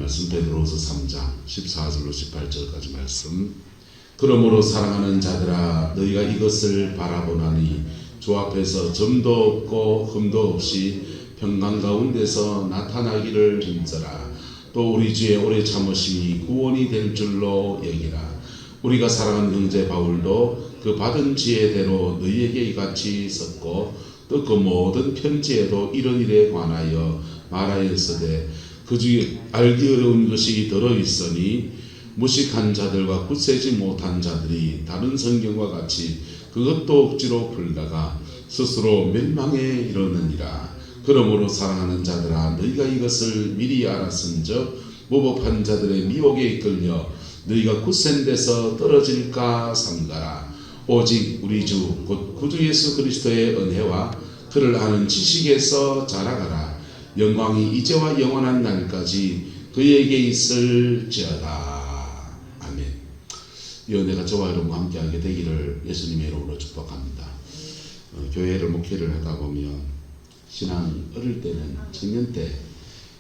말씀 베드로후서 3장 14절로 18절까지 말씀. 그러므로 사랑하는 자들아 너희가 이것을 바라보나니 주 앞에서 점도 없고 흠도 없이 평강 가운데서 나타나기를 힘써라. 또 우리 주의 오래 참으심이 구원이 될 줄로 여기라. 우리가 사랑하는 형제 바울도 그 받은 지혜대로 너희에게 이같이 썼고 또 그 모든 편지에도 이런 일에 관하여 말하였으되 그 중에 알기 어려운 것이 들어있으니 무식한 자들과 굳세지 못한 자들이 다른 성경과 같이 그것도 억지로 풀다가 스스로 멸망에 이르느니라. 그러므로 사랑하는 자들아 너희가 이것을 미리 알았은즉 무법한 자들의 미혹에 이끌려 너희가 굳센 데서 떨어질까 삼가라. 오직 우리 주 곧 구주 예수 그리스도의 은혜와 그를 아는 지식에서 자라가라. 영광이 이제와 영원한 날까지 그에게 있을지어다. 아멘. 이 은혜가 저와 여러분과 함께하게 되기를 예수님의 이름으로 축복합니다. 교회를 목회를 하다 보면 신앙 어릴 때는 청년 때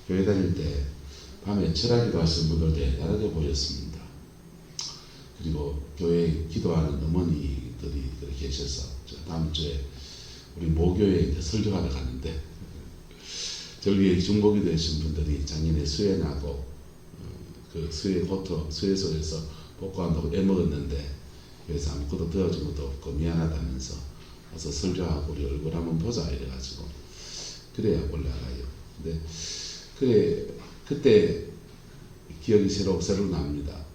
교회 다닐 때 밤에 철학기도 하시는 분들 대단하게 보였습니다. 그리고 교회에 기도하는 어머니들이 계셔서 다음 주에 우리 모교에 설교하러 가는데 저기에 중보기 되신 분들이 작년에 수해나고 그 수해 고토 수해소에서 복구한다고 애먹었는데 그래서 아무것도 도와준 것도 없고 미안하다면서 와서 설교하고 우리 얼굴 한번 보자 이래가지고 그래야 올라가요. 근데 그래 그때 기억이 새로 납니다.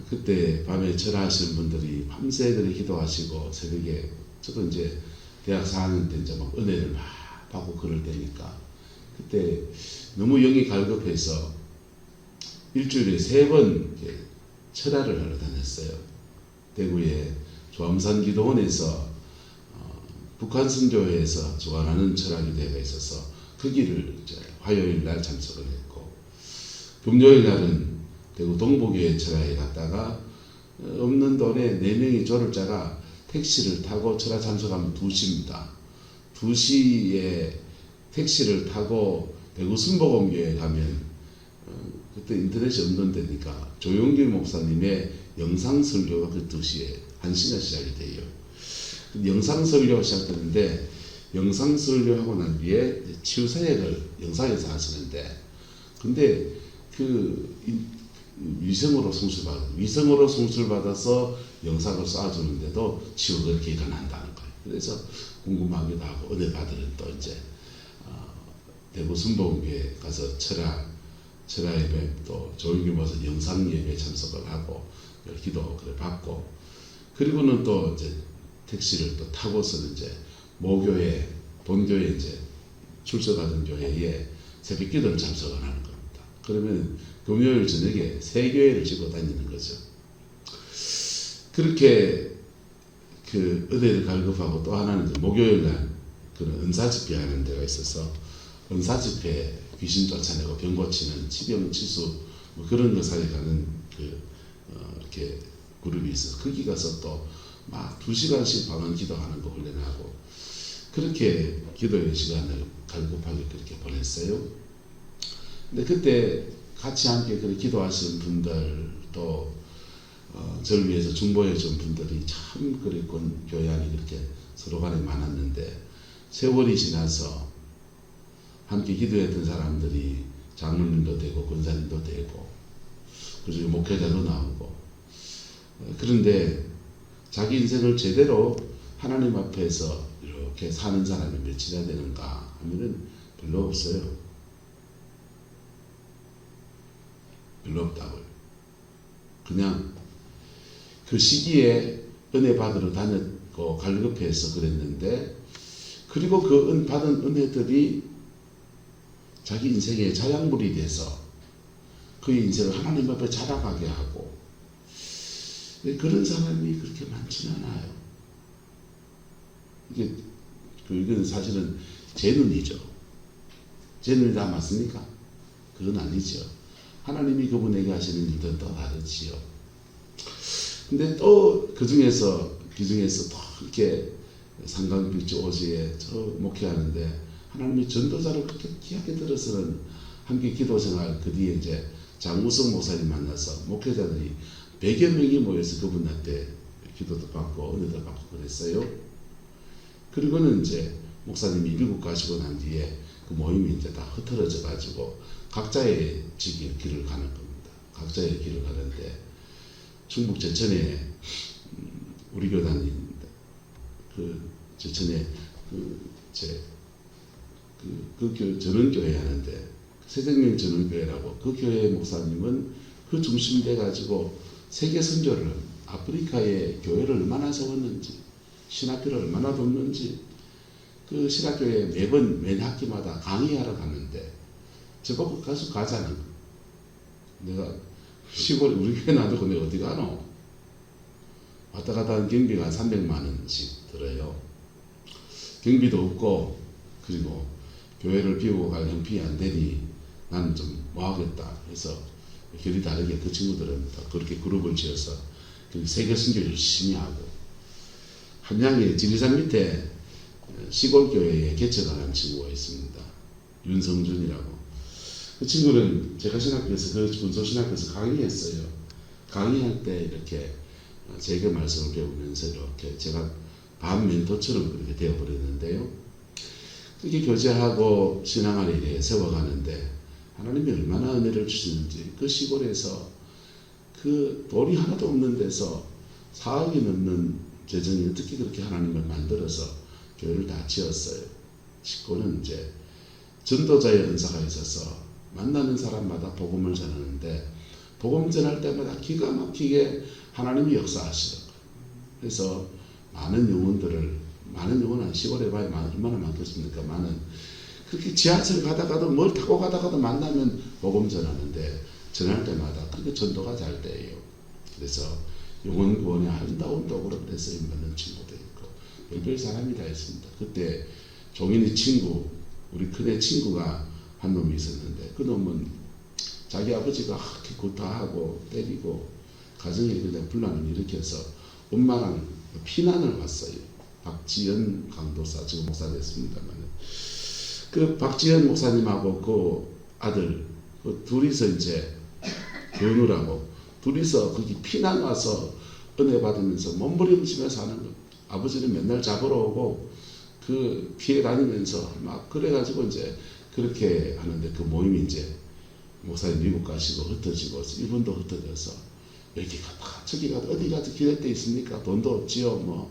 그때 밤에 절하시는 분들이 밤새 그렇게 기도하시고 새벽에 저도 이제 대학 4학년 때 이제 막 은혜를 막 받고 그럴 때니까 그때 너무 영이 갈급해서 일주일에 3번 철야를 하러 다녔어요. 대구의 조암산 기도원에서 북한 선교회에서 주관하는 철야기대회가 있어서 그 길을 이제 화요일 날 참석을 했고 금요일 날은 대구 동북교회 철야에 갔다가 없는 돈에 4명이 조를자가 택시를 타고 철야 참석하면 2시입니다. 2시에 택시를 타고 대구 순복음교회 가면 그때 인터넷이 없는 데니까 조용길 목사님의 영상 설교가 그 2시에 1시간 시작이 돼요. 영상 설교가 시작되는데 영상 설교하고 난 뒤에 치유사역을 영상에서 하시는데 근데 그 위성으로 송출받아서 영상을 쏴주는데도 치유가 그렇게 일어난다는 거예요. 그래서 궁금하기도 하고 은혜 받으면 또 이제 대구 순복음교회 가서 철야 예배 또 조용길 모서 영상 예배 참석을 하고 기도 그래 받고 그리고는 또 이제 택시를 또 타고서는 이제 모교회 본교회 이제 출석하던 교회에 새벽 기도를 참석을 하는 겁니다. 그러면 금요일 저녁에 3교회를 지고 다니는 거죠. 그렇게 그 은혜를 갈급하고 또 하나는 목요일 날 그런 은사집회 하는 데가 있어서 은사집회 귀신 쫓아내고 병 고치는 치병 치수 뭐 그런 거 사역하는 이렇게 그룹이 있어서 거기 가서 또 막 2시간씩 방언 기도하는 거 훈련하고 그렇게 기도의 시간을 갈급하게 그렇게 보냈어요. 근데 그때 같이 함께 그렇게 기도하시는 분들 또 저를 위해서 중보해 준 분들이 참 그랬군 교회 안에 그렇게 서로 간에 많았는데 세월이 지나서 함께 기도했던 사람들이 장로님도 되고 권사님도 되고 그리고 목회자도 나오고 그런데 자기 인생을 제대로 하나님 앞에서 이렇게 사는 사람이 몇이나 되는가 하면은 별로 없어요. 별로 없다고요. 그냥 그 시기에 은혜 받으러 다녔고 갈급해서 그랬는데 그리고 그 받은 은혜들이 자기 인생의 자양분이 돼서 그의 인생을 하나님 앞에 자라가게 하고 그런 사람이 그렇게 많지는 않아요. 이건 사실은 제 눈이죠. 제 눈이 다 맞습니까? 그건 아니죠. 하나님이 그분에게 하시는 일은 또 다르지요. 근데 또 그 중에서 또 이렇게 상강빛 오지에 저 목회하는데 하나님이 전도자를 그렇게 귀하게 들어서는 함께 기도 생활 그 뒤에 이제 장우석 목사님 만나서 목회자들이 100여 명이 모여서 그분한테 기도도 받고 은혜도 받고 그랬어요. 그리고는 이제 목사님이 미국 가시고 난 뒤에 그 모임이 이제 다 흩어져 가지고 각자의 길을 가는 겁니다. 각자의 길을 가는데 충북 제천에 우리 교단이 그 제천에 전원교회 하는데 새생명 전원교회라고 그 교회 목사님은 그 중심돼 가지고 세계 선교를 아프리카에 교회를 얼마나 세웠는지 신학교를 얼마나 돕는지 그 신학교에 매번 학기마다 강의하러 가는데 저보고 가서 가자는 거. 내가 시골에 우리 교회 놔두고 내가 어디 가노? 왔다 갔다 하는 경비가 한 300만 원씩 들어요. 경비도 없고 그리고 교회를 비우고 갈 형편이 안 되니 나는 좀 뭐하겠다 해서 결이 다르게 그 친구들은 그렇게 그룹을 지어서 세계 선교 열심히 하고 함양에 지리산 밑에 시골교회에 개척하는 친구가 있습니다. 윤성준이라고. 그 친구는 제가 신학교에서 그 군소신학교에서 강의했어요. 강의할 때 이렇게 제가 말씀을 배우면서 이렇게 제가 반 멘토처럼 그렇게 되어버렸는데요. 그렇게 교제하고 신앙을 이렇게 세워가는데 하나님이 얼마나 은혜를 주시는지 그 시골에서 그 돈이 하나도 없는 데서 4억이 넘는 재정이 어떻게 그렇게 하나님을 만들어서 교회를 다 지었어요. 짓고는 이제 전도자의 은사가 있어서 만나는 사람마다 복음을 전하는데 복음 전할 때마다 기가 막히게 하나님이 역사하시더라고요. 그래서 많은 영혼은 시골에 봐야 얼마나 많겠습니까? 그렇게 지하철 가다가도 뭘 타고 가다가도 만나면 복음 전하는데 전할 때마다 그렇게 전도가 잘 돼요. 그래서 영혼 구원에 아름다운 도구로 그래서 임하는 친구도 있고 별별 사람이 다 있습니다. 그때 종인이 친구, 우리 큰애 친구가 한 놈이 있었는데 그 놈은 자기 아버지가 그렇게 구타하고 때리고 가정에 그냥 분란을 일으켜서 엄마랑 피난을 왔어요. 박지연 강도사 지금 목사 됐습니다만 그 박지연 목사님하고 그 아들 그 둘이서 이제 견우라고 둘이서 거기 피난 와서 은혜 받으면서 몸부림치면서 하는 거. 아버지는 맨날 잡으러 오고 그 피해 다니면서 막 그래가지고 이제 그렇게 하는데 그 모임이 이제 목사님 미국 가시고 흩어지고 이분도 흩어져서 여기 갔다 저기 갔다 어디 가서 기댈 데 있습니까? 돈도 없지요 뭐.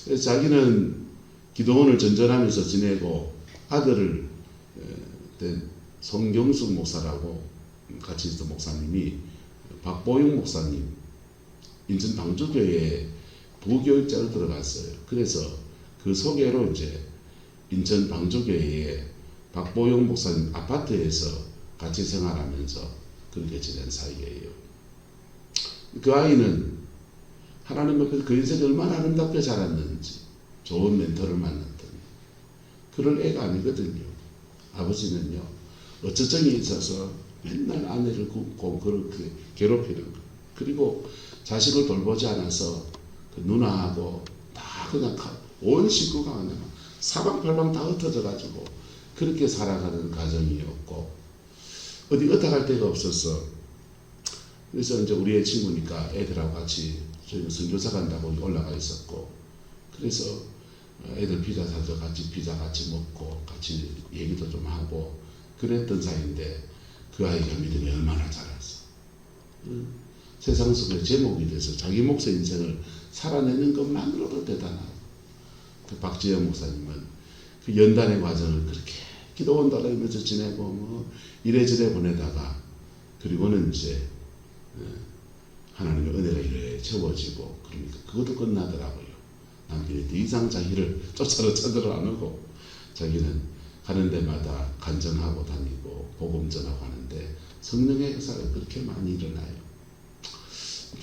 그래서 자기는 기도원을 전전하면서 지내고 아들을 된 송경숙 목사라고 같이 있던 목사님이 박보용 목사님 인천 방주교회에 부교육자로 들어갔어요. 그래서 그 소개로 이제 인천 방주교회에 박보용 목사님 아파트에서 같이 생활하면서 그렇게 지낸 사이예요. 그 아이는 하나님 앞에서 그 인생이 얼마나 아름답게 자랐는지 좋은 멘토를 만났더니 그럴 애가 아니거든요. 아버지는요 어쩌정이 있어서 맨날 아내를 굽고 그렇게 괴롭히는 거. 그리고 자식을 돌보지 않아서 그 누나하고 다 그냥 온 식구가 그냥 사방팔방 다 흩어져 가지고 그렇게 살아가는 가정이었고 어디 어떡할 데가 없었어. 그래서 이제 우리의 친구니까 애들하고 같이 저희는 선교사 간다고 올라가 있었고 그래서 애들 피자 사서 같이 피자 같이 먹고 같이 얘기도 좀 하고 그랬던 사이인데 그 아이가 믿음이 얼마나 자랐어. 세상 속에 제목이 돼서 자기 몫의 인생을 살아내는 것만으로도 대단하고 그 박지영 목사님은 그 연단의 과정을 그렇게 기도원 다니면서 지내고 뭐 이래저래 보내다가 그리고는 이제 하나님의 은혜가 이래 채워지고 그러니까 그것도 끝나더라고요. 남편이 더 이상 자기를 쫓아러 찾으러 안 오고 자기는 가는 데마다 간증하고 다니고 복음 전하고 하는데 성령의 역사가 그렇게 많이 일어나요.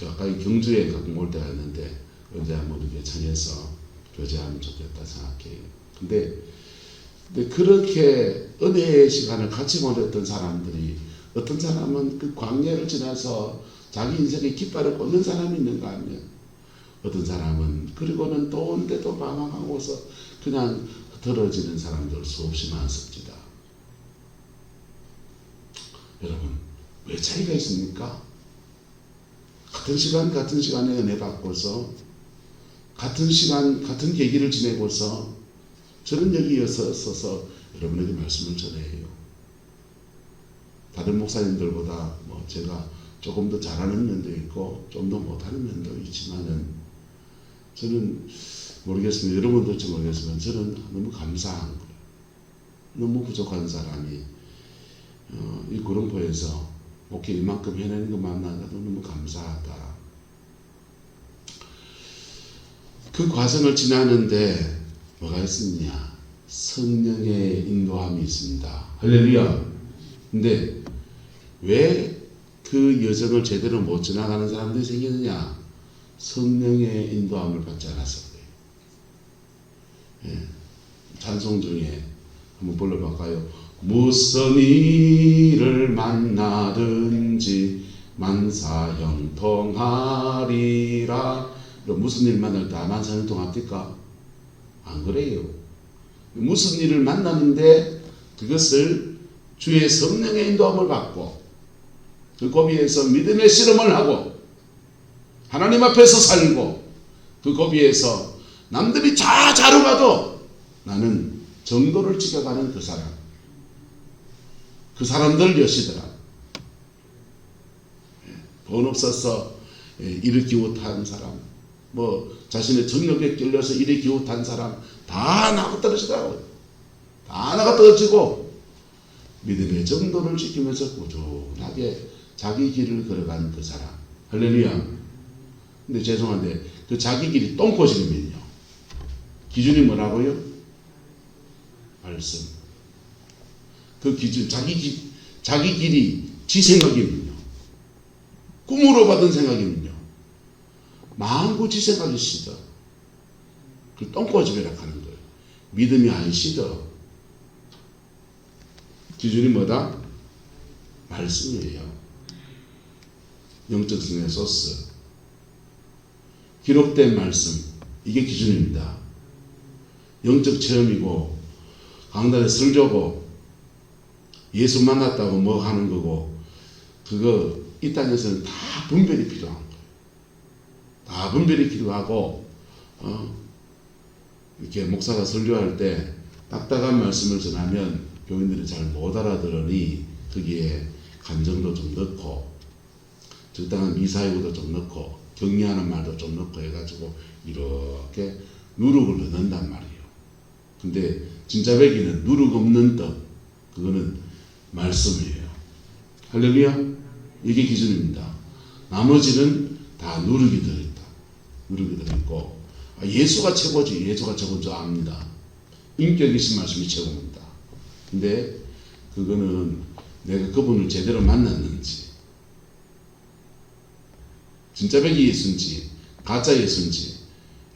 아까 경주에 가끔 올 때가 있는데 언제 한번 이렇게 청해서 교제하면 좋겠다 생각해요. 근데 그렇게 은혜의 시간을 같이 보냈던 사람들이 어떤 사람은 그 광야를 지나서 자기 인생의 깃발을 꽂는 사람이 있는가 하면 어떤 사람은 그리고는 또 온데도 방황하고서 그냥 흩어지는 사람들 수없이 많습니다. 여러분, 왜 차이가 있습니까? 같은 시간에 은혜 받고서 같은 시간, 같은 계기를 지내고서 저는 여기 서서 여러분에게 말씀을 전해요. 다른 목사님들보다 제가 조금 더 잘하는 면도 있고 좀 더 못하는 면도 있지만은 저는 모르겠습니다. 여러분도 좀 모르겠지만 저는 너무 감사한 거예요. 너무 부족한 사람이 이 구름포에서 목회 이만큼 해내는 거 만나가도 너무 감사하다. 그 과정을 지나는데 뭐가 있느냐? 성령의 인도함이 있습니다. 할렐루야. 근데 왜 그 여정을 제대로 못 지나가는 사람들이 생기느냐? 성령의 인도함을 받지 않아서 그래요. 예. 찬송 중에 한번 불러볼까요? 무슨 일을 만나든지 만사형통하리라. 무슨 일 만날 때 만사형통합니까? 안 그래요. 무슨 일을 만나는데 그것을 주의 성령의 인도함을 받고 그 고비에서 믿음의 실험을 하고 하나님 앞에서 살고 그 고비에서 남들이 다 자루가도 나는 정도를 지켜가는 그 사람, 그 사람들 여시더라. 돈 없어서 이를 기웃한 사람, 자신의 정력에 끌려서 이를 기웃한 사람 다 나가 떨어지더라고요. 다 나가 떨어지고 믿음의 정도를 지키면서 꾸준하게 자기 길을 걸어간 그 사람. 할렐루야. 근데 죄송한데 그 자기 길이 똥꼬지면요 기준이 뭐라고요? 말씀. 그 기준, 자기 길이 지 생각이면요, 꿈으로 받은 생각이면요, 마음고 지 생각이 시더. 그 똥꼬집이라 하는 거예요. 믿음이 안 시더. 기준이 뭐다? 말씀이에요. 영적 성의 소스. 기록된 말씀. 이게 기준입니다. 영적 체험이고 강단에 설교고 예수 만났다고 뭐 하는 거고 그거 이 땅에서는 다 분별이 필요한 거예요. 다 분별이 필요하고 이렇게 목사가 설교할 때 딱딱한 말씀을 전하면 교인들이 잘 못 알아들으니 거기에 감정도 좀 넣고 적당한 미사여구도 좀 넣고 격려하는 말도 좀 넣고 해가지고 이렇게 누룩을 넣는단 말이에요. 근데 진짜 배기는 누룩 없는 떡, 그거는 말씀이에요. 할렐루야. 이게 기준입니다. 나머지는 다 누룩이 들어있다. 누룩이 들어있고 예수가 최고지. 예수가 최고인 줄 압니다. 인격이신 말씀이 최고입니다. 근데 그거는 내가 그분을 제대로 만났는지, 진짜 백이 예수인지 가짜 예수인지,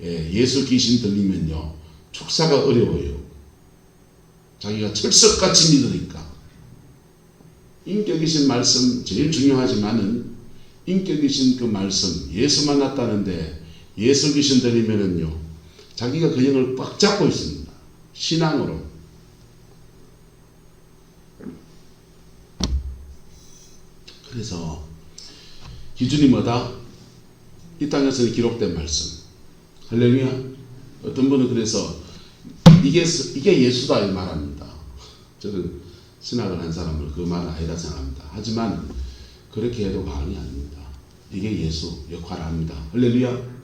예수 귀신 들리면요 축사가 어려워요. 자기가 철석같이 믿으니까. 인격이신 말씀 제일 중요하지만은 인격이신 그 말씀, 예수 만났다는데 예수 귀신 들리면은요 자기가 그 영을 꽉 잡고 있습니다. 신앙으로. 그래서 기준이 뭐다? 이 땅에서는 기록된 말씀. 할렐루야. 어떤 분은 그래서 이게 예수다 이 말합니다. 저는 신학을 한 사람을 그 말은 아니다 생각합니다. 하지만 그렇게 해도 과언이 아닙니다. 이게 예수 역할을 합니다. 할렐루야.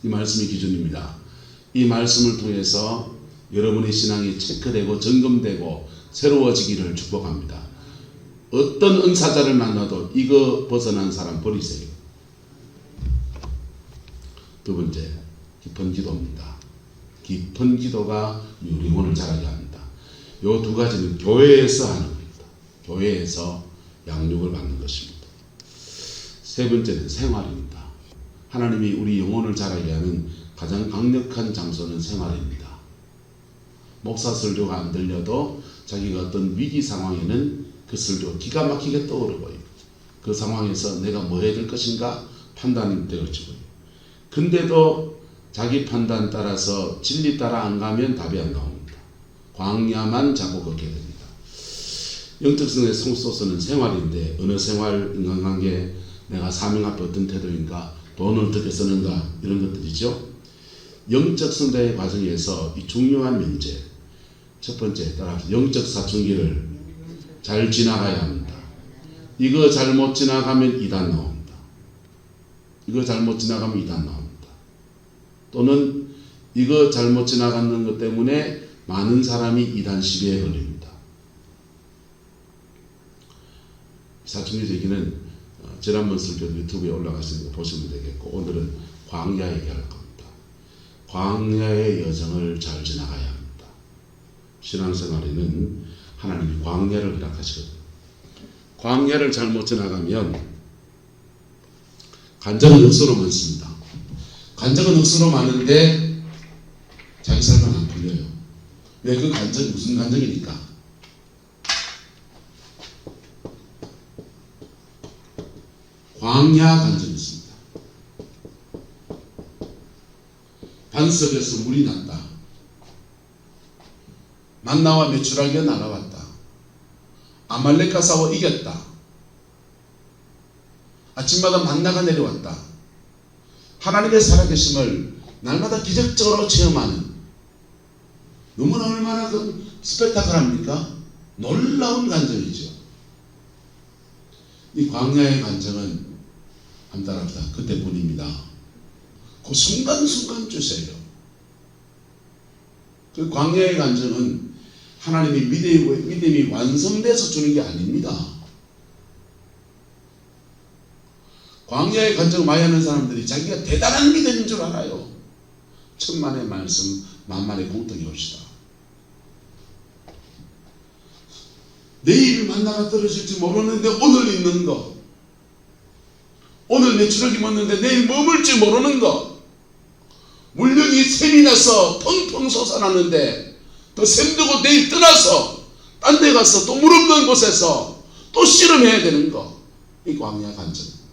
이 말씀이 기준입니다. 이 말씀을 통해서 여러분의 신앙이 체크되고 점검되고 새로워지기를 축복합니다. 어떤 은사자를 만나도 이거 벗어난 사람 버리세요. 두 번째, 깊은 기도입니다. 깊은 기도가 우리 영혼을 자라게 합니다. 이 두 가지는 교회에서 하는 겁니다. 교회에서 양육을 받는 것입니다. 세 번째는 생활입니다. 하나님이 우리 영혼을 자라게 하는 가장 강력한 장소는 생활입니다. 목사 설교가 안 들려도 자기가 어떤 위기 상황에는 그 설교가 기가 막히게 떠오르고요. 그 상황에서 내가 뭐 해야 될 것인가 판단이 되어지고요. 근데도 자기 판단 따라서 진리 따라 안 가면 답이 안 나옵니다. 광야만 자꾸 걷게 됩니다. 영적성의 성소서는 생활인데 어느 생활, 인간관계, 내가 사명 앞에 어떤 태도인가, 돈을 어떻게 쓰는가 이런 것들이죠. 영적 성장의 과정에서 이 중요한 명제 첫 번째 따라서 영적 사춘기를 잘 지나가야 합니다. 이거 잘못 지나가면 이단 나옵니다. 이거 잘못 지나가면 이단 나옵니다. 또는 이거 잘못 지나가는 것 때문에 많은 사람이 이단 시비에 걸립니다. 사춘기 얘기는 지난번 설교 유튜브에 올라가시는 거 보시면 되겠고, 오늘은 광야 얘기할 겁니다. 광야의 여정을 잘 지나가야 합니다. 신앙생활에는 하나님이 광야를 허락하시거든요. 광야를 잘못 지나가면 간증은 억수로 많습니다. 간증은 억수로 많은데 자기 삶은 안 풀려요. 왜? 그 간증이 무슨 간증이니까? 광야 간증이었습니다. 반석에서 물이 났다. 만나와 메추라기가 날아왔다. 아말렉과 싸워 이겼다. 아침마다 만나가 내려왔다. 하나님의 살아계심을 날마다 기적적으로 체험하는, 너무나 얼마나 그 스펙타클합니까? 놀라운 간증이죠. 이 광야의 간증은 한달합니다. 그때뿐입니다. 그 순간순간 주세요. 그 광야의 간증은 하나님이 믿음이 완성돼서 주는 게 아닙니다. 광야의 간증을 많이 하는 사람들이 자기가 대단한 믿음인 줄 알아요. 천만의 말씀, 만만의 공덕이 옵시다. 내일 만나가 떨어질지 모르는데 오늘 있는 거, 오늘 메추라기 먹는데 내일 머물지 모르는 거, 물력이 샘이 나서 펑펑 솟아나는데 또 샘두고 내일 떠나서 딴 데 가서 또 물 없는 곳에서 또 씨름해야 되는 거, 이 광야 간증입니다.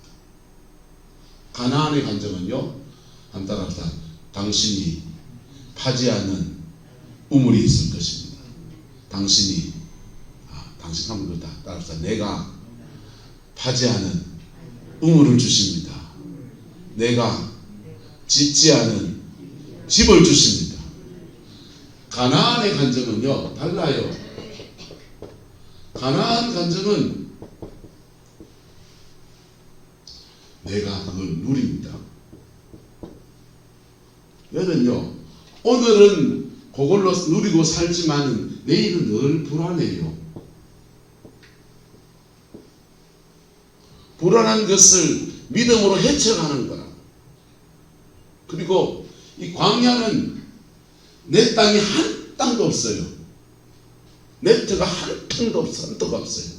가나안의 간증은요, 한따라합니다. 당신이 파지 않는 우물이 있을 것입니다. 당신 하면 그렇다. 따라합니다. 내가 파지 않은 우물을 주십니다. 내가 짓지 않은 집을 주십니다. 가나안의 간증은요, 달라요. 가나안 간증은 내가 그걸 누립니다. 얘는요, 오늘은 그걸로 누리고 살지만 내일은 늘 불안해요. 불안한 것을 믿음으로 헤쳐가는 거라. 그리고 이 광야는 내 땅이 한 땅도 없어요. 내 터가 한 땅도 없어요.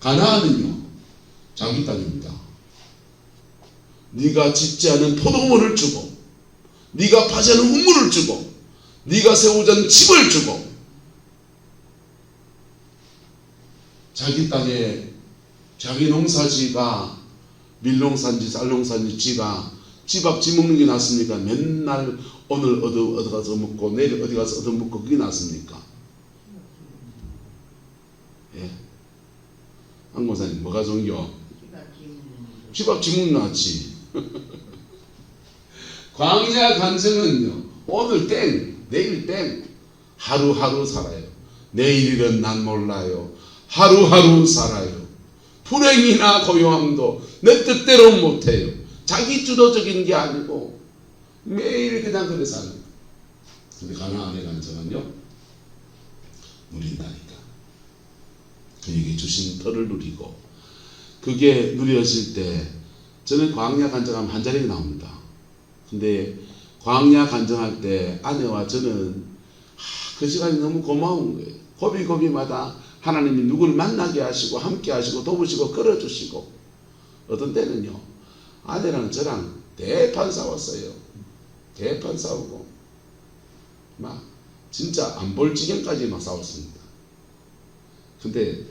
가나안은요, 자기 땅입니다. 네가 짓지 않은 포도원을 주고, 네가 파지 않은 우물을 주고, 네가 세우지 않은 집을 주고, 자기 땅에 자기 농사지가 밀농사인지 쌀농사인지 지가 집 앞 지 먹는 게 낫습니까? 맨날 오늘 어디 가서 먹고 내일 어디 가서 얻어 먹고 그게 낫습니까? 예. 한 권사님 뭐가 좋은겨? 집 앞 지 먹는 낫지. 광야 간증은요, 오늘 땡, 내일 땡, 하루하루 살아요. 내일은 난 몰라요. 하루하루 살아요. 불행이나 고요함도 내 뜻대로 못해요. 자기 주도적인 게 아니고 매일 그냥 그래 사는 거예요. 근데 가나안의 간증은요, 누린다니까. 그에게 주신 터를 누리고, 그게 누려질 때, 저는 광야 간증하면 한 자리가 나옵니다. 근데 광야 간증할 때 아내와 저는 그 시간이 너무 고마운 거예요. 고비고비마다 하나님이 누구를 만나게 하시고 함께 하시고 도우시고 끌어주시고, 어떤 때는요, 아내랑 저랑 대판 싸웠어요. 대판 싸우고 막 진짜 안 볼 지경까지 막 싸웠습니다. 근데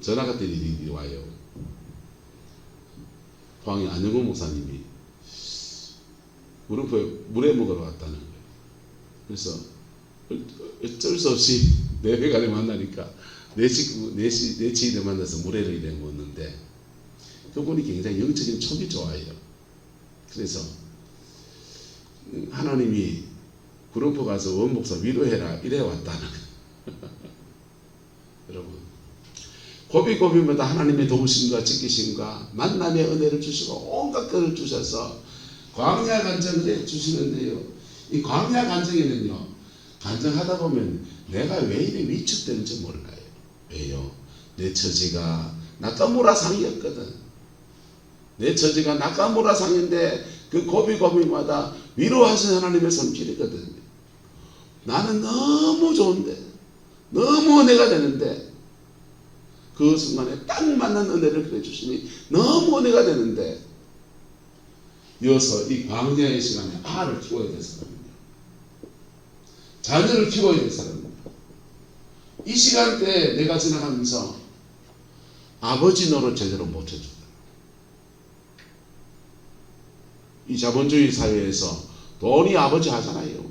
전화 같은 일이 와요. 포항의 안영호 목사님이 물에 먹으러 왔다는 거예요. 그래서 어쩔 수 없이 내외간에 만나니까 내 지인을 만나서 물회를 이래 먹는데 그분이 굉장히 영적인 촉이 좋아요. 그래서 하나님이 구름포 가서 원목사 위로해라 이래 왔다는 여러분, 고비고비마다 하나님의 도우심과 지키심과 만남의 은혜를 주시고 온갖 것을 주셔서 광야 간증을 해주시는데요, 이 광야 간증에는요, 간증하다 보면 내가 왜 이래 위축되는지 몰라요. 왜요? 내 처지가 나카무라상이었거든. 내 처지가 나카무라상인데 그 고비고비마다 위로하신 하나님의 손길이거든요. 나는 너무 좋은데, 너무 은혜가 되는데, 그 순간에 딱 맞는 은혜를 그래 주시니 너무 은혜가 되는데, 이어서 이 광야의 시간에 아를 키워야 될 사람이에요. 자녀를 키워야 될 사람이에요. 이 시간대에 내가 지나가면서 아버지 노릇 제대로 못 해준다. 이 자본주의 사회에서 돈이 아버지 하잖아요.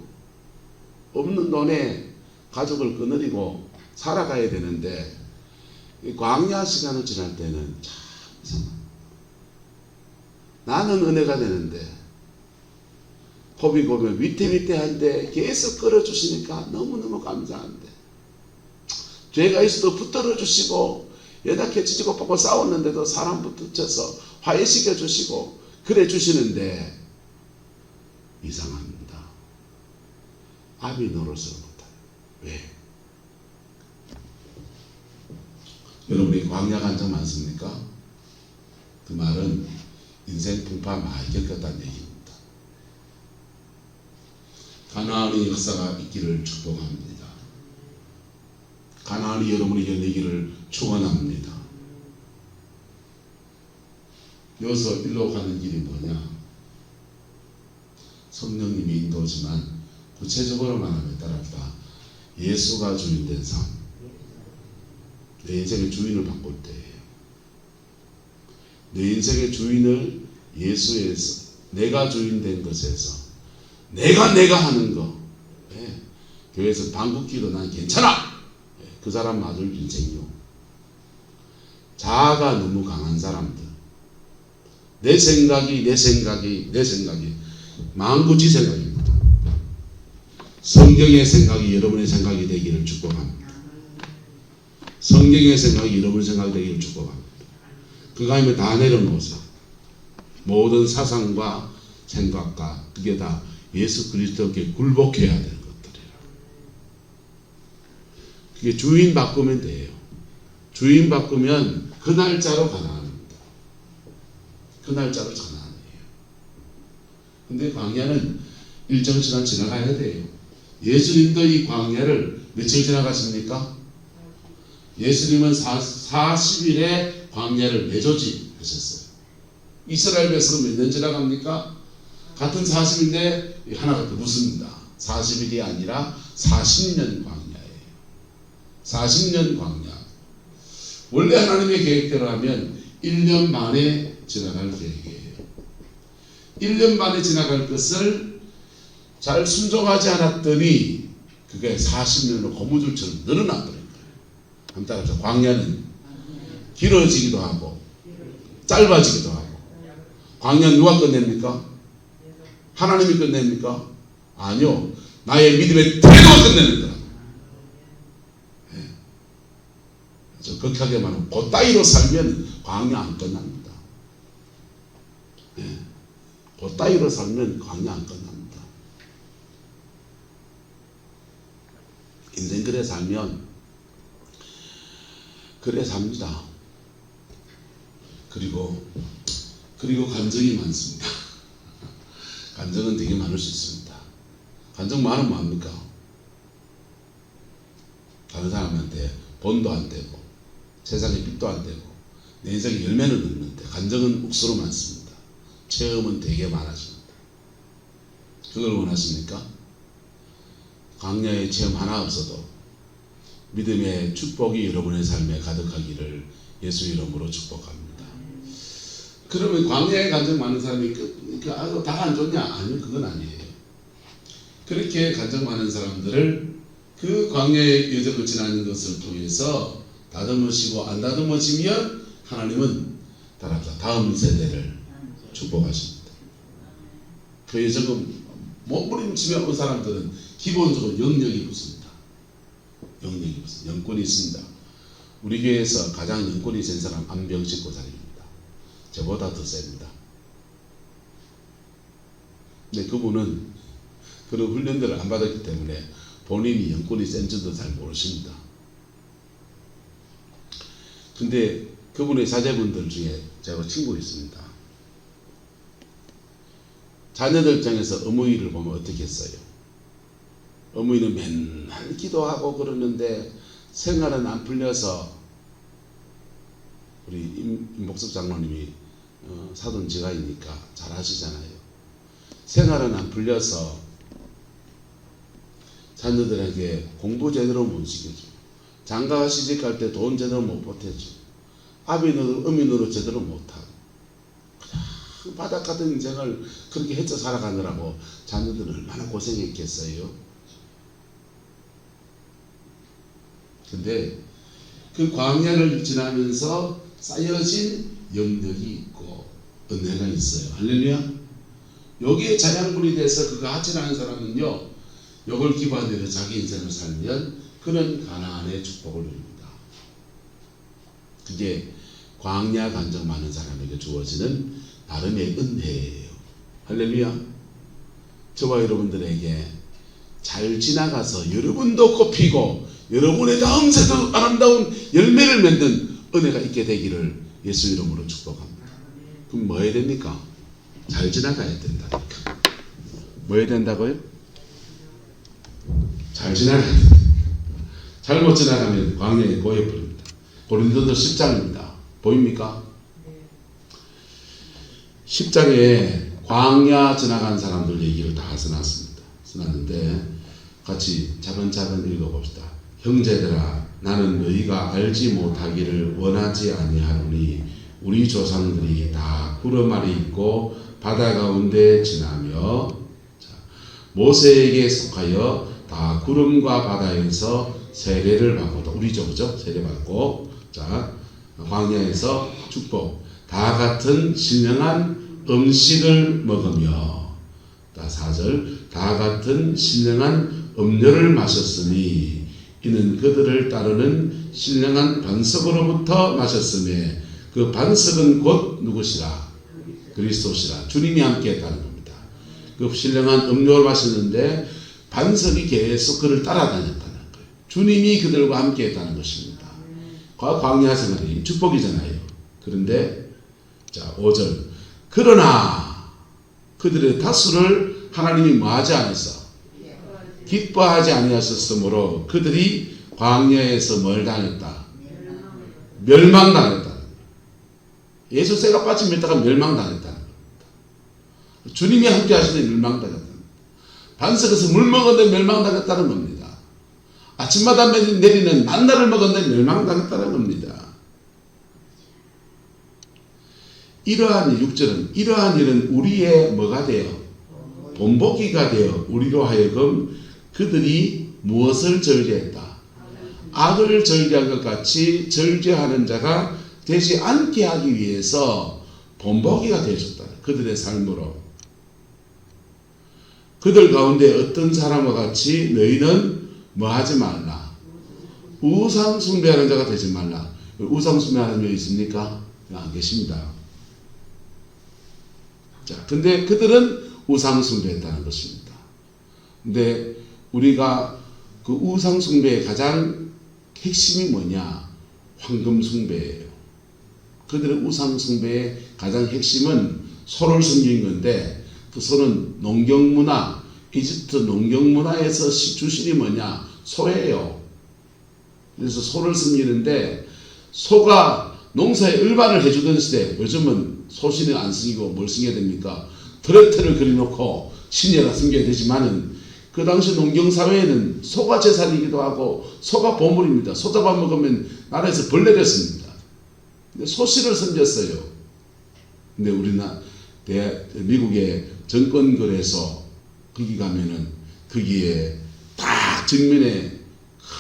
없는 돈에 가족을 거느리고 살아가야 되는데, 이 광야 시간을 지날 때는 참 이상합니다. 나는 은혜가 되는데 고비고비 위태위태한데 계속 끌어주시니까 너무너무 감사한데, 죄가 있어도 붙들어 주시고 연약해 지지고 뻗고 싸웠는데도 사람 붙여서 화해시켜 주시고 그래 주시는데 이상합니다. 아비 노릇을 못해요. 왜? 여러분이 광야 간증 많습니까? 그 말은 인생 풍파 많이 겪었다는 얘기입니다. 가나안의 역사가 있기를 축복합니다. 가나안이 여러분이 열리기를 축원합니다. 여기서 일로 가는 길이 뭐냐? 성령님이 인도지만 구체적으로 말하면 따라다 예수가 주인된 삶, 내 인생의 주인을 바꿀 때예요. 내 인생의 주인을 예수에서, 내가 주인된 것에서 내가 하는 거, 예. 교회에서 방귀뀌도 난 괜찮아, 예. 그 사람 맞을 인생이요. 자아가 너무 강한 사람들, 내 생각이 망구지 생각입니다. 성경의 생각이 여러분의 생각이 되기를 축복합니다. 성경의 생각이 여러분의 생각이 되기를 축복합니다. 그거 아니면 다 내려놓으세요. 모든 사상과 생각과 그게 다 예수 그리스도께 굴복해야 되는 것들이라. 그게 주인 바꾸면 돼요. 주인 바꾸면 그 날짜로 가난합니다. 그 날짜로 가난해요. 근데 광야는 일정 시간 지나가야 돼요. 예수님도 이 광야를 며칠 지나가십니까? 예수님은 40일의 광야를 매조지 하셨어요. 이스라엘 백성은 몇 년 지나갑니까? 같은 40일인데 하나가 더 붙습니다. 40일이 아니라 40년 광야예요. 40년 광야. 원래 하나님의 계획대로 하면 1년 만에 지나갈 계획이에요. 1년 만에 지나갈 것을 잘 순종하지 않았더니 그게 40년으로 고무줄처럼 늘어나 버린 거예요. 한번 따라서 광야는 길어지기도 하고 짧아지기도 하고. 광야는 누가 끝냅니까? 하나님이 끝냅니까? 아니요. 나의 믿음의 태도가 끝내는 거라. 네. 저 극하게 말하면 그따위로 살면 광야 안 끝납니다. 네. 그따위로 살면 광야 안 끝납니다. 인생 그래 살면 그래 삽니다. 그리고 감정이 많습니다. 감정은 되게 많을 수 있습니다. 감정 많으면 뭐합니까? 다른 사람한테 본도 안 되고 세상에 빛도 안 되고 내 인생에 열매는 없는데 감정은 억수로 많습니다. 체험은 되게 많아집니다. 그걸 원하십니까? 광야의 체험 하나 없어도 믿음의 축복이 여러분의 삶에 가득하기를 예수 이름으로 축복합니다. 그러면 광야에 감정 많은 사람이 다 안 좋냐? 아니요, 그건 아니에요. 그렇게 감정 많은 사람들을 그 광야의 여정을 지나는 것을 통해서 다듬으시고 안 다듬어지면 하나님은 다음 세대를 축복하십니다. 교회 적금 몸부림치며 온 사람들은 기본적으로 영역이 붙습니다. 영역이 붙습니다. 영권이 있습니다. 우리 교회에서 가장 영권이 센 사람 안병식 고사님입니다. 저보다 더 셉니다. 근데 그분은 그런 훈련들을 안 받았기 때문에 본인이 영권이 센 줄도 잘 모르십니다. 근데 그분의 자제분들 중에 제가 친구가 있습니다. 자녀들 입장에서 어머니를 보면 어떻게 했어요? 어머니는 맨날 기도하고 그러는데 생활은 안 풀려서 우리 임복섭 장로님이 사돈지가이니까 잘 아시잖아요. 생활은 안 풀려서 자녀들에게 공부 제대로 못 시켜줘. 장가 시집 갈 때 돈 제대로 못 보태줘. 어민으로 제대로 못하고 그냥 바닥 같은 인생을 그렇게 헤쳐 살아가느라고 자녀들은 얼마나 고생했겠어요. 근데 그 광야를 지나면서 쌓여진 영역이 있고 은혜가 있어요. 할렐루야. 여기에 자양분이 돼서 그거 하지 않은 사람은요, 이걸 기반으로 자기 인생을 살면 그는 가나안의 축복을 누립니다. 그게 광야 간증 많은 사람에게 주어지는 나름의 은혜예요. 할렐루야. 저와 여러분들에게 잘 지나가서 여러분도 꼽히고 여러분의 다음 세대도 아름다운 열매를 맺는 은혜가 있게 되기를 예수 이름으로 축복합니다. 그럼 뭐 해야 됩니까? 잘 지나가야 된다니까. 뭐 해야 된다고요? 잘 지나가야 된다. 잘못 지나가면 광야에 고여버립니다. 고린도서 10장입니다. 보입니까? 10장에 광야 지나간 사람들 얘기를 다 써놨는데 같이 차근차근 읽어봅시다. 형제들아, 나는 너희가 알지 못하기를 원하지 아니하노니 우리 조상들이 다 구름 아래 있고 바다 가운데 지나며 모세에게 속하여 다 구름과 바다에서 세례를 받고, 우리죠, 그죠? 세례받고, 자, 광야에서 축복, 다 같은 신령한 음식을 먹으며, 4절, 다 같은 신령한 음료를 마셨으니 이는 그들을 따르는 신령한 반석으로부터 마셨으며 그 반석은 곧 누구시라? 그리스도시라. 주님이 함께 했다는 겁니다. 그 신령한 음료를 마셨는데 반석이 계속 그를 따라다녔다는 거예요. 주님이 그들과 함께 했다는 것입니다. 광야 생활이 축복이잖아요. 그런데 자 5절, 그러나 그들의 다수를 하나님이 뭐하지 않았어? 기뻐하지 아니하셨으므로 그들이 광야에서 뭘 당했다? 멸망당했다. 예수 쇠가 빠짐에 있다가 멸망당했다는 겁니다. 주님이 함께 하시는 멸망당했다는 겁니다. 반석에서 물 먹었는데 멸망당했다는 겁니다. 아침마다 내리는 만나를 먹었는데 멸망당했다는 겁니다. 이러한 6절은 이러한 일은 우리의 뭐가 돼요? 본보기가 되어 우리로 하여금 그들이 무엇을 절제했다? 악을 절제한 것 같이 절제하는 자가 되지 않게 하기 위해서 본보기가 되어줬다. 그들의 삶으로. 그들 가운데 어떤 사람과 같이 너희는 뭐 하지 말라? 우상 숭배하는 자가 되지 말라. 우상 숭배하는 분 있습니까? 안 계십니다. 자, 근데 그들은 우상 숭배했다는 것입니다. 근데 우리가 그 우상 숭배의 가장 핵심이 뭐냐? 황금 숭배예요. 그들의 우상 숭배의 가장 핵심은 소를 섬기는 건데, 그 소는 농경문화, 이집트 농경문화에서 주신이 뭐냐? 소예요. 그래서 소를 섬기는데, 소가 농사에 을반을 해주던 시대, 요즘은 소신을 안 섬기고 뭘 섬겨야 됩니까? 트랙터를 그려놓고 신에다 섬겨야 되지만은, 그 당시 농경사회에는 소가 재산이기도 하고 소가 보물입니다. 소 잡아먹으면 나라에서 벌 내렸습니다. 근데 소씨를 섬겼어요. 근데 미국의 정권거래소 거기 가면은 거기에 딱 정면에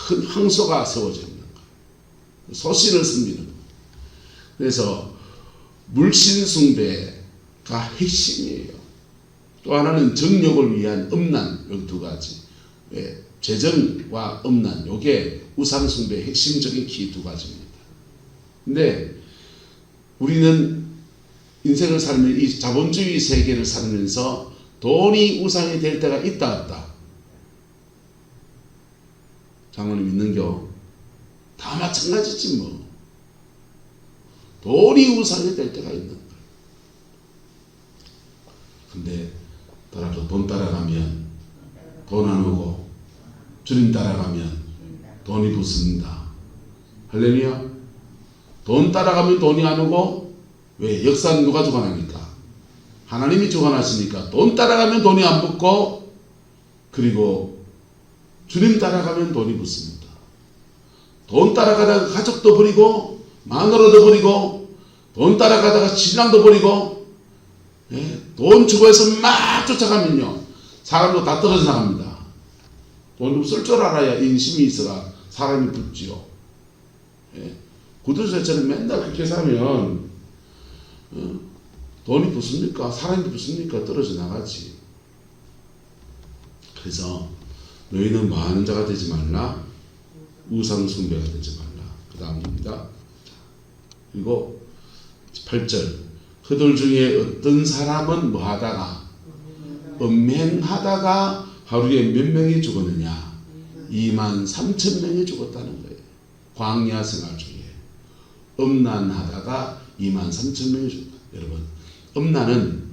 큰 황소가 세워져 있는 거예요. 소신을 섬기는. 그래서 물신 숭배가 핵심이에요. 또 하나는 정욕을 위한 음란, 여기 두 가지. 재정과 음란, 요게 우상 숭배의 핵심적인 키 두 가지입니다. 근데 우리는 인생을 살면 이 자본주의 세계를 살면서 돈이 우상이 될 때가 있다 없다? 장로님 믿는겨? 다 마찬가지지 뭐. 돈이 우상이 될 때가 있는 거예요. 근데 돈 따라가면 돈 안 오고, 주님 따라가면 돈이 붙습니다. 할렐루야. 돈 따라가면 돈이 안 오고, 왜? 역사는 누가 주관하니까? 하나님이 주관하시니까 돈 따라가면 돈이 안 붙고, 그리고 주님 따라가면 돈이 붙습니다. 돈 따라가다가 가족도 버리고, 마누라도 버리고, 돈 따라가다가 신랑도 버리고, 돈 추구해서 막 쫓아가면요, 사람도 다 떨어져 나갑니다. 돈 쓸 줄 알아야 인심이 있어가 사람이 붙지요. 구두쇠처럼 맨날 그렇게 살면 돈이 붙습니까? 사람이 붙습니까? 떨어져 나가지. 그래서 너희는 많은 자가 되지 말라. 우상 숭배가 되지 말라. 그 다음입니다. 그리고 8절. 그들 중에 어떤 사람은 뭐 하다가 음행하다가 하루에 몇 명이 죽었느냐? 23,000명이 죽었다는 거예요. 광야 생활 중에 음란하다가 23,000명이 죽었다. 여러분, 음란은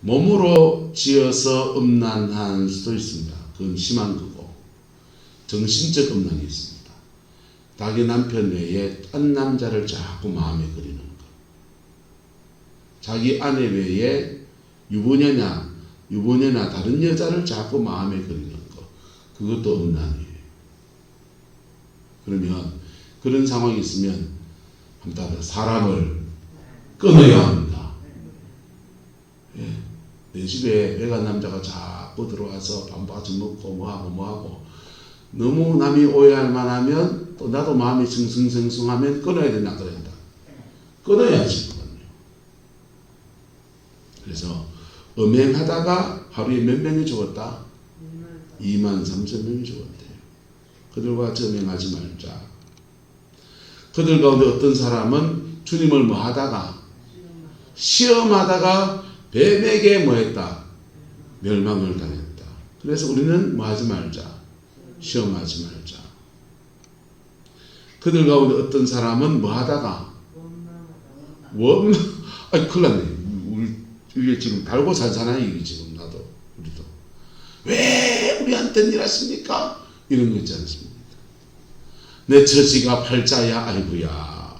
몸으로 지어서 음란한 수도 있습니다. 그건 심한 거고, 정신적 음란이 있습니다. 자기 남편 외에 딴 남자를 자꾸 마음에 그리는 거. 자기 아내 외에 유부녀나 다른 여자를 자꾸 마음에 그리는 거. 그것도 음란이에요. 그러면 그런 상황이 있으면 사람을 끊어야 합니다. 내 집에 외간 남자가 자꾸 들어와서 밥바지 먹고 뭐하고 너무 남이 오해할 만하면 또 나도 마음이 싱숭생숭하면 끊어야 된다 그랬다. 끊어야지 그건요. 그래서 음행하다가 하루에 몇 명이 죽었다? 23,000명이 죽었대요. 그들과 같이 음행하지 말자. 그들 가운데 어떤 사람은 주님을 뭐 하다가 시험하다가 뱀에게 뭐 했다? 멸망을 당했다. 그래서 우리는 뭐 하지 말자? 시험하지 말자. 그들 가운데 어떤 사람은 뭐 하다가 큰일 났네. 이게 지금 달고 살잖아요. 이게 지금 나도 우리도 왜 우리한테는 이러십니까? 이런 거 있지 않습니까? 내 처지가 팔자야. 아이고야.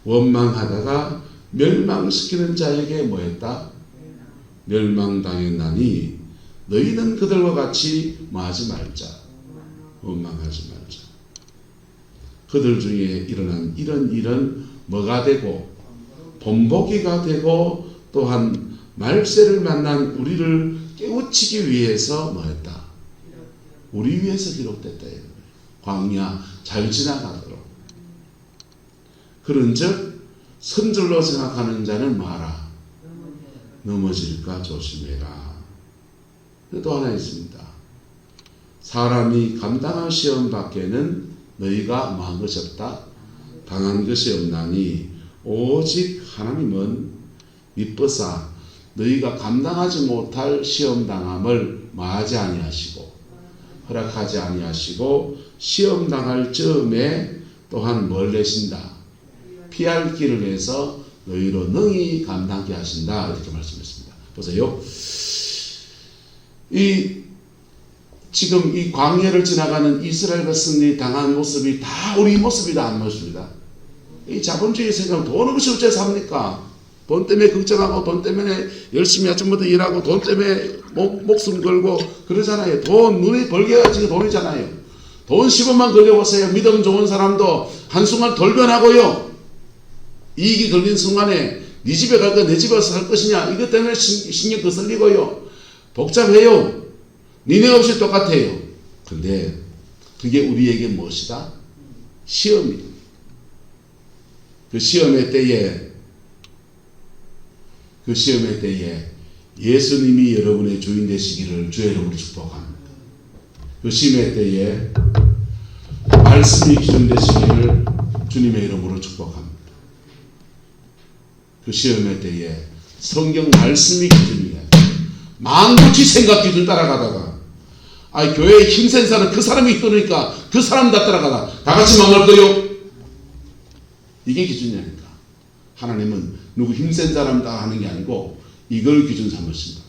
원망하다가 멸망시키는 자에게 뭐 했다? 멸망당했나니 너희는 그들과 같이 뭐 하지 말자. 원망하지 말자. 그들 중에 일어난 이런 일은 뭐가 되고 본보기가 되고 또한 말세를 만난 우리를 깨우치기 위해서 뭐 했다? 우리 위해서 기록됐다. 광야 잘 지나가도록. 그런즉 선줄로 생각하는 자는 뭐하라? 넘어질까 조심해라. 또 하나 있습니다. 사람이 감당할 시험 밖에는 너희가 뭐한 것이 없다? 당한 것이 없나니 오직 하나님은 미쁘사 너희가 감당하지 못할 시험당함을 마하지 아니하시고 허락하지 아니하시고 시험당할 즈음에 또한 뭘 내신다? 피할 길을 내서 너희로 능히 감당케 하신다. 이렇게 말씀했습니다. 보세요. 지금 이 광야를 지나가는 이스라엘 백성이 당한 모습이 다 우리 모습이다 안 모습이다. 이 자본주의 세상 돈 없이 어째 삽니까? 돈 때문에 걱정하고 돈 때문에 열심히 아침부터 일하고 돈 때문에 목숨 걸고 그러잖아요. 돈 눈에 벌게 가지고 돈이잖아요. 돈 10원만 걸려보세요. 믿음 좋은 사람도 한순간 돌변하고요. 이익이 걸린 순간에 네 집에 갈까 내 집에 와서 살 것이냐 이것 때문에 신경 거슬리고요. 복잡해요. 니네 없이 똑같아요. 근데 그게 우리에게 무엇이다? 시험이다. 그 시험의 때에 예수님이 여러분의 주인 되시기를 주의 이름으로 축복합니다. 그 시험의 때에 말씀이 기준 되시기를 주님의 이름으로 축복합니다. 그 시험의 때에 성경 말씀이 기준이에요. 만고치 생각 기준 따라가다가 교회에 힘센 사람 그 사람이 있으니까 그 사람 다 따라가다 다 같이 망할 거요. 이게 기준이니까 하나님은 누구 힘센 사람 다 하는 게 아니고 이걸 기준 삼으신다.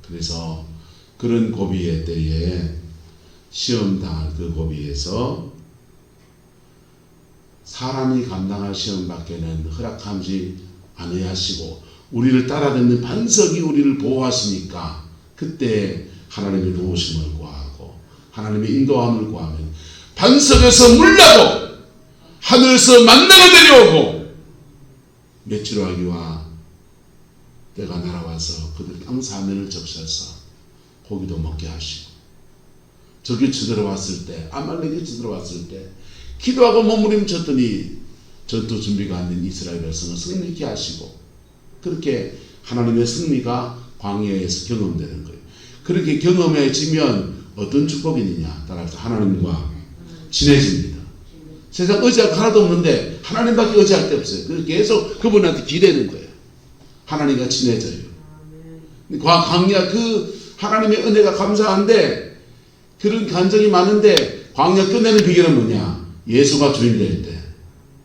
그래서 그런 고비의 때에 시험 당할 그 고비에서 사람이 감당할 시험밖에는 허락하지 아니하시고 우리를 따라듣는 반석이 우리를 보호하시니까 그때 하나님의 도우심을 구하고 하나님의 인도함을 구하면 반석에서 물나고 하늘에서 만나가 내려오고 메추라기와 때가 날아와서 그들 땅 사면을 적셔서 고기도 먹게 하시고 적이 쳐들어왔을 때 아말렉이 쳐들어왔을 때 기도하고 몸부림쳤더니 전투 준비가 안 된 이스라엘 백성을 승리케 하시고 그렇게 하나님의 승리가 광야에서 경험되는 거예요. 그렇게 경험해지면 어떤 축복이 있느냐 따라서 하나님과 친해집니다. 세상 의지할 거 하나도 없는데 하나님밖에 의지할 데 없어요. 그래서 계속 그분한테 기대는 거예요. 하나님과 친해져요. 광야 그 하나님의 은혜가 감사한데 그런 감정이 많은데 광야 끝내는 비결은 뭐냐? 예수가 주인 될 때.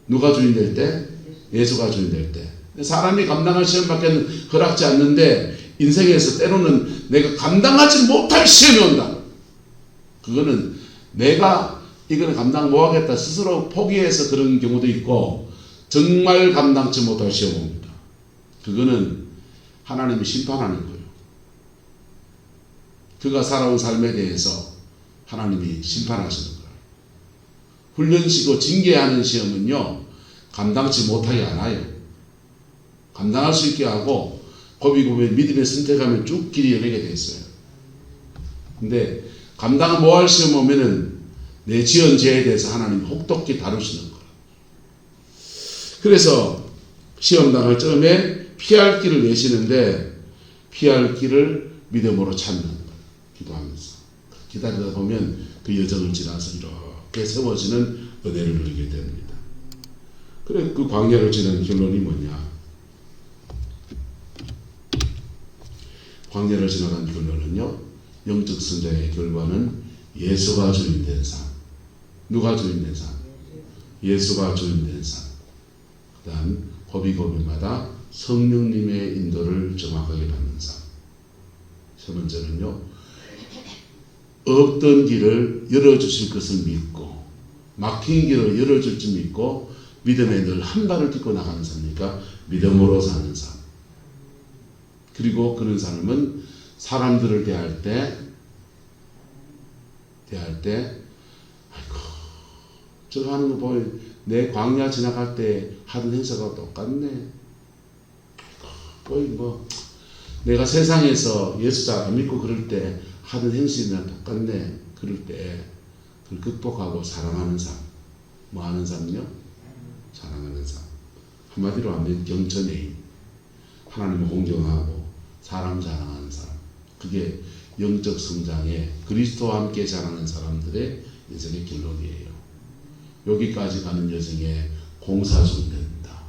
누가 주인 될 때? 예수가 주인 될 때. 사람이 감당할 시험밖에 허락지 않는데 인생에서 때로는 내가 감당하지 못할 시험이 온다. 그거는 내가 이거는 감당 못하겠다 스스로 포기해서 그런 경우도 있고 정말 감당치 못할 시험 옵니다. 그거는 하나님이 심판하는 거예요. 그가 살아온 삶에 대해서 하나님이 심판하시는 거예요. 훈련시고 징계하는 시험은요 감당치 못하게 않아요. 감당할 수 있게 하고 고비고비 믿음의 선택하면 쭉 길이 열리게 돼 있어요. 근데 감당 못할 시험 오면은 내 지은 죄에 대해서 하나님이 혹독히 다루시는 거예요. 그래서 시험 당할 점에 피할 길을 내시는데 피할 길을 믿음으로 찾는 거예요. 기도하면서 기다리다 보면 그 여정을 지나서 이렇게 세워지는 은혜를 누리게 됩니다. 그래 그 광야를 지난 결론이 뭐냐? 광야를 지나간 결론은요 영적 성장의 결과는 예수가 주인된 삶. 누가 주인된 삶? 예수가 주인된 삶. 그 다음 고비고비마다 성령님의 인도를 정확하게 받는 삶. 세 번째는요 없던 길을 열어주실 것을 믿고 막힌 길을 열어줄 줄 믿고 믿음에 늘 한 발을 딛고 나가는 삶이니까 믿음으로 사는 삶. 그리고 그런 삶은 사람들을 대할 때 아이고 저거 하는 거 보면 내 광야 지나갈 때 하던 행사가 똑같네. 아이고 뭐 내가 세상에서 예수 잘 안 믿고 그럴 때 하던 행실이나 똑같네. 그럴 때 그걸 극복하고 사랑하는 삶. 뭐 하는 삶이요? 사랑하는 삶. 한마디로 하면 경전애인. 하나님을 공경하고 사람 자랑하는 사람. 그게 영적 성장에 그리스도와 함께 자라는 사람들의 인생의 결론이에요. 여기까지 가는 여정에 공사 중이 됩니다.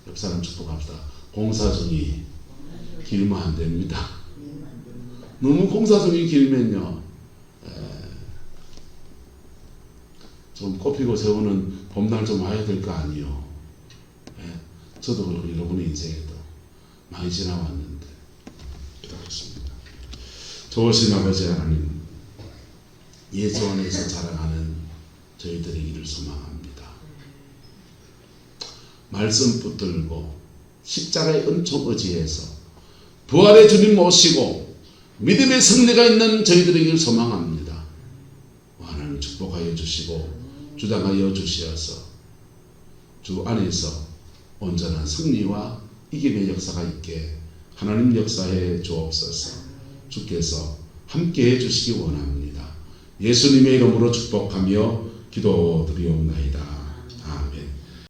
옆 사람 축복합시다. 공사 중이 길면 안 됩니다. 너무 공사 중이 길면요 좀 꽃피고 세우는 봄날 좀 와야 될 거 아니요. 저도 그렇고 여러분의 인생에도 많이 지나왔는데 그렇습니다. 좋으신 아버지 하나님, 예수 안에서 자라가는 저희 되기를 소망합니다. 말씀 붙들고 십자가에 엄청 의지해서 부활의 주님 모시고 믿음의 승리가 있는 저희들에게 소망합니다. 하나님 축복하여 주시고 주장하여 주시어서 주 안에서 온전한 승리와 이김의 역사가 있게 하나님 역사해 주옵소서. 주께서 함께 해 주시기 원합니다. 예수님의 이름으로 축복하며 기도드리옵나이다.